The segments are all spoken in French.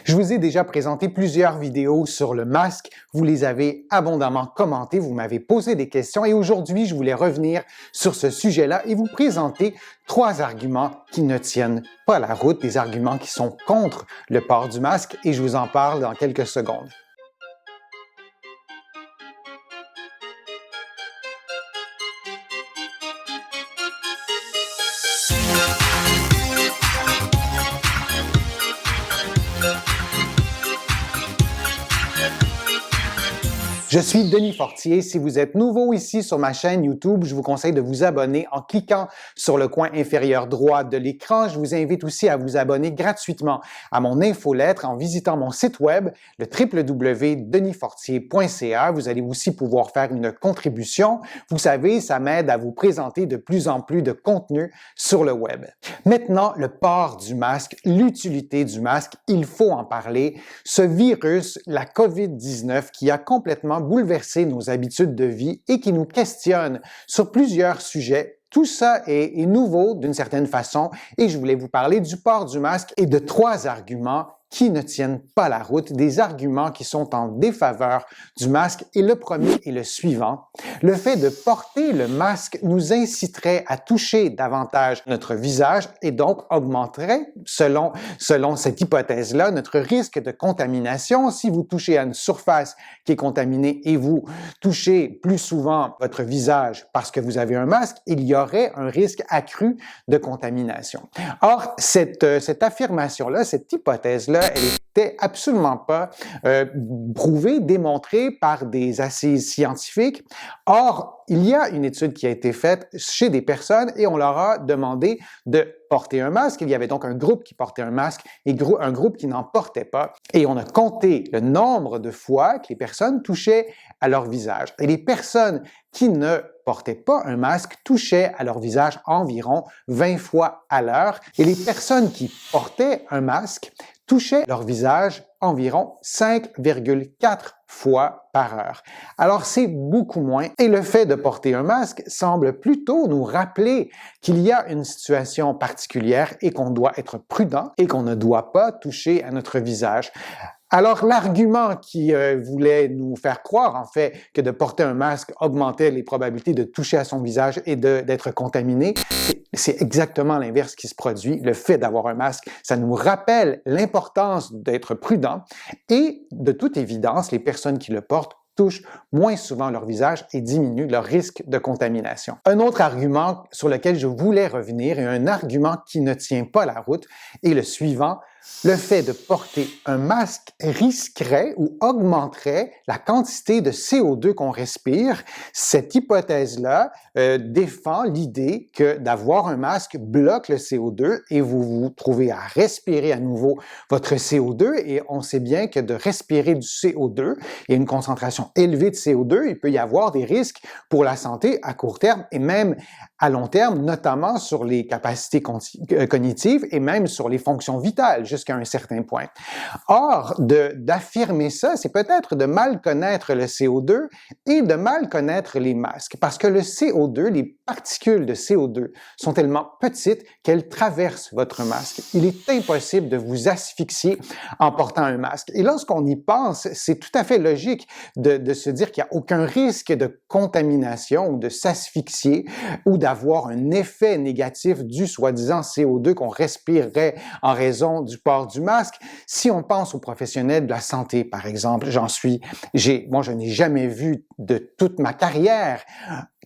Je vous ai déjà présenté plusieurs vidéos sur le masque, vous les avez abondamment commentées, vous m'avez posé des questions et aujourd'hui, je voulais revenir sur ce sujet-là et vous présenter 3 arguments qui ne tiennent pas la route, des arguments qui sont contre le port du masque et je vous en parle dans quelques secondes. Je suis Denis Fortier. Si vous êtes nouveau ici sur ma chaîne YouTube, je vous conseille de vous abonner en cliquant sur le coin inférieur droit de l'écran. Je vous invite aussi à vous abonner gratuitement à mon infolettre en visitant mon site web, le www.denisfortier.ca. Vous allez aussi pouvoir faire une contribution. Vous savez, ça m'aide à vous présenter de plus en plus de contenu sur le web. Maintenant, le port du masque, l'utilité du masque, il faut en parler. Ce virus, la COVID-19, qui a complètement bouleverser nos habitudes de vie et qui nous questionne sur plusieurs sujets. Tout ça est nouveau d'une certaine façon et je voulais vous parler du port du masque et de 3 arguments qui ne tiennent pas la route, des arguments qui sont en défaveur du masque. Et le premier est le suivant. Le fait de porter le masque nous inciterait à toucher davantage notre visage et donc augmenterait, selon cette hypothèse-là, notre risque de contamination. Si vous touchez à une surface qui est contaminée et vous touchez plus souvent votre visage parce que vous avez un masque, il y aurait un risque accru de contamination. Or, cette affirmation-là, cette hypothèse-là, elle n'était absolument pas prouvée, démontrée par des assises scientifiques. Or, il y a une étude qui a été faite chez des personnes et on leur a demandé de porter un masque. Il y avait donc un groupe qui portait un masque et un groupe qui n'en portait pas. Et on a compté le nombre de fois que les personnes touchaient à leur visage. Et les personnes qui ne portaient pas un masque touchaient à leur visage environ 20 fois à l'heure. Et les personnes qui portaient un masque touchaient leur visage environ 5,4 fois par heure. Alors, c'est beaucoup moins. Et le fait de porter un masque semble plutôt nous rappeler qu'il y a une situation particulière et qu'on doit être prudent et qu'on ne doit pas toucher à notre visage. Alors, l'argument qui voulait nous faire croire, en fait, que de porter un masque augmentait les probabilités de toucher à son visage et d'être contaminé, c'est exactement l'inverse qui se produit. Le fait d'avoir un masque, ça nous rappelle l'importance d'être prudent et, de toute évidence, les personnes qui le portent touchent moins souvent leur visage et diminuent leur risque de contamination. Un autre argument sur lequel je voulais revenir et un argument qui ne tient pas la route est le suivant. Le fait de porter un masque risquerait ou augmenterait la quantité de CO2 qu'on respire. Cette hypothèse-là défend l'idée que d'avoir un masque bloque le CO2 et vous vous trouvez à respirer à nouveau votre CO2 et on sait bien que de respirer du CO2 et une concentration élevée de CO2, il peut y avoir des risques pour la santé à court terme et même à long terme, notamment sur les capacités cognitives et même sur les fonctions vitales jusqu'à un certain point. Or, d'affirmer ça, c'est peut-être de mal connaître le CO2 et de mal connaître les masques parce que le CO2, les particules de CO2 sont tellement petites qu'elles traversent votre masque. Il est impossible de vous asphyxier en portant un masque. Et lorsqu'on y pense, c'est tout à fait logique de se dire qu'il n'y a aucun risque de contamination ou de s'asphyxier ou d'avoir un effet négatif du soi-disant CO2 qu'on respirerait en raison du port du masque. Si on pense aux professionnels de la santé, par exemple, moi je n'ai jamais vu de toute ma carrière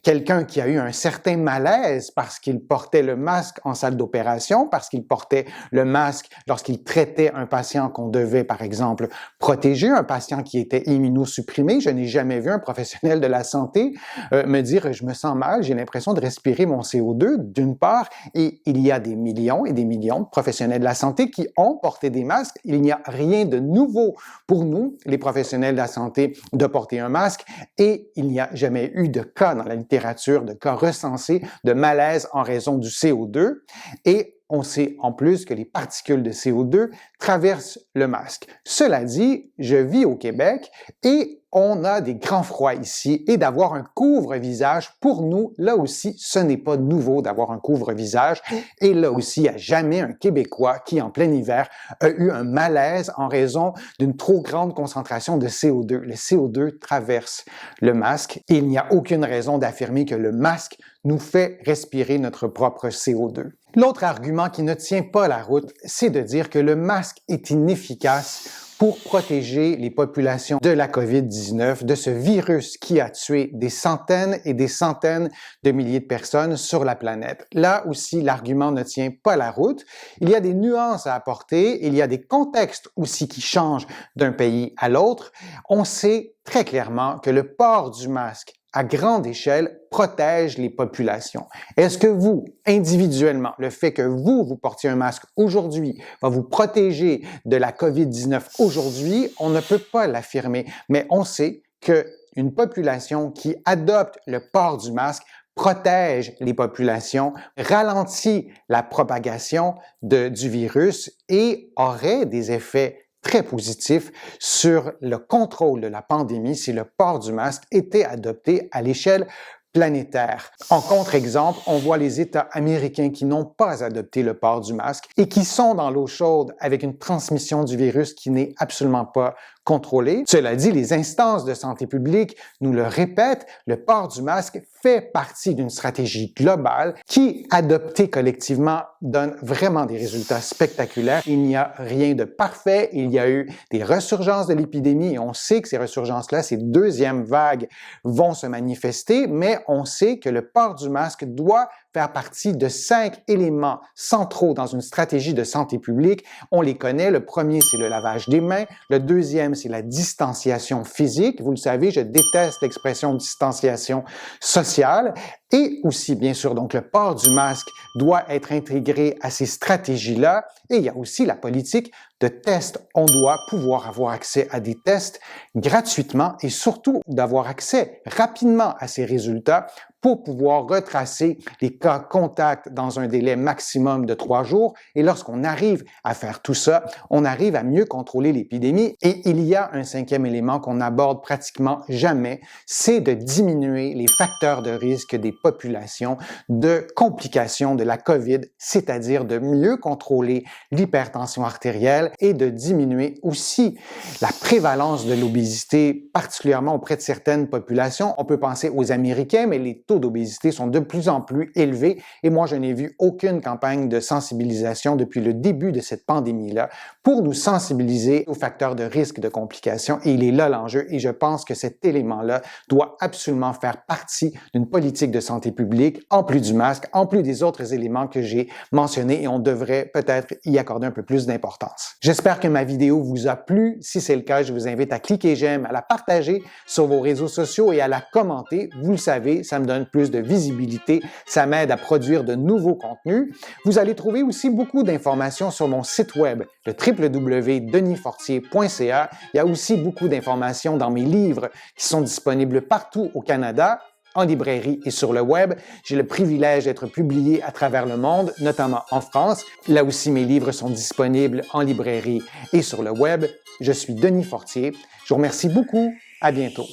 quelqu'un qui a eu un certain malaise parce qu'il portait le masque en salle d'opération, parce qu'il portait le masque lorsqu'il traitait un patient qu'on devait, par exemple, protéger, un patient qui était immunosupprimé. Je n'ai jamais vu un professionnel de la santé me dire « je me sens mal, j'ai l'impression de respirer mon CO2 », d'une part, et il y a des millions et des millions de professionnels de la santé qui ont porté des masques. Il n'y a rien de nouveau pour nous, les professionnels de la santé, de porter un masque et il n'y a jamais eu de cas dans la littérature, de cas recensés de malaise en raison du CO2 et On sait en plus que les particules de CO2 traversent le masque. Cela dit, je vis au Québec et on a des grands froids ici et d'avoir un couvre-visage, pour nous, là aussi, ce n'est pas nouveau d'avoir un couvre-visage. Et là aussi, il n'y a jamais un Québécois qui, en plein hiver, a eu un malaise en raison d'une trop grande concentration de CO2. Le CO2 traverse le masque et il n'y a aucune raison d'affirmer que le masque nous fait respirer notre propre CO2. L'autre argument qui ne tient pas la route, c'est de dire que le masque est inefficace pour protéger les populations de la COVID-19, de ce virus qui a tué des centaines et des centaines de milliers de personnes sur la planète. Là aussi, l'argument ne tient pas la route. Il y a des nuances à apporter, il y a des contextes aussi qui changent d'un pays à l'autre. On sait très clairement que le port du masque à grande échelle protège les populations. Est-ce que vous, individuellement, le fait que vous portiez un masque aujourd'hui va vous protéger de la COVID-19 aujourd'hui? On ne peut pas l'affirmer, mais on sait qu'une population qui adopte le port du masque protège les populations, ralentit la propagation du virus et aurait des effets très positif sur le contrôle de la pandémie si le port du masque était adopté à l'échelle planétaire. En contre-exemple, on voit les États américains qui n'ont pas adopté le port du masque et qui sont dans l'eau chaude avec une transmission du virus qui n'est absolument pas contrôlée. Cela dit, les instances de santé publique nous le répètent, le port du masque fait partie d'une stratégie globale qui, adoptée collectivement, donne vraiment des résultats spectaculaires. Il n'y a rien de parfait, il y a eu des resurgences de l'épidémie et on sait que ces resurgences-là, ces deuxièmes vagues vont se manifester, mais on sait que le port du masque doit faire partie de 5 éléments centraux dans une stratégie de santé publique. On les connaît. Le premier, c'est le lavage des mains. Le deuxième, c'est la distanciation physique. Vous le savez, je déteste l'expression distanciation sociale. Et aussi, bien sûr, donc le port du masque doit être intégré à ces stratégies-là. Et il y a aussi la politique de tests. On doit pouvoir avoir accès à des tests gratuitement et surtout d'avoir accès rapidement à ces résultats pour pouvoir retracer les cas contacts dans un délai maximum de 3 jours. Et lorsqu'on arrive à faire tout ça, on arrive à mieux contrôler l'épidémie. Et il y a un cinquième élément qu'on n'aborde pratiquement jamais, c'est de diminuer les facteurs de risque des populations de complications de la COVID, c'est-à-dire de mieux contrôler l'hypertension artérielle et de diminuer aussi la prévalence de l'obésité, particulièrement auprès de certaines populations. On peut penser aux Américains, mais les taux d'obésité sont de plus en plus élevés et moi, je n'ai vu aucune campagne de sensibilisation depuis le début de cette pandémie-là pour nous sensibiliser aux facteurs de risque de complications et il est là l'enjeu et je pense que cet élément-là doit absolument faire partie d'une politique de santé publique en plus du masque, en plus des autres éléments que j'ai mentionnés et on devrait peut-être y accorder un peu plus d'importance. J'espère que ma vidéo vous a plu. Si c'est le cas, je vous invite à cliquer j'aime, à la partager sur vos réseaux sociaux et à la commenter. Vous le savez, ça me donne plus de visibilité, ça m'aide à produire de nouveaux contenus. Vous allez trouver aussi beaucoup d'informations sur mon site web, le www.denisfortier.ca. Il y a aussi beaucoup d'informations dans mes livres qui sont disponibles partout au Canada, en librairie et sur le web. J'ai le privilège d'être publié à travers le monde, notamment en France. Là aussi, mes livres sont disponibles en librairie et sur le web. Je suis Denis Fortier. Je vous remercie beaucoup. À bientôt.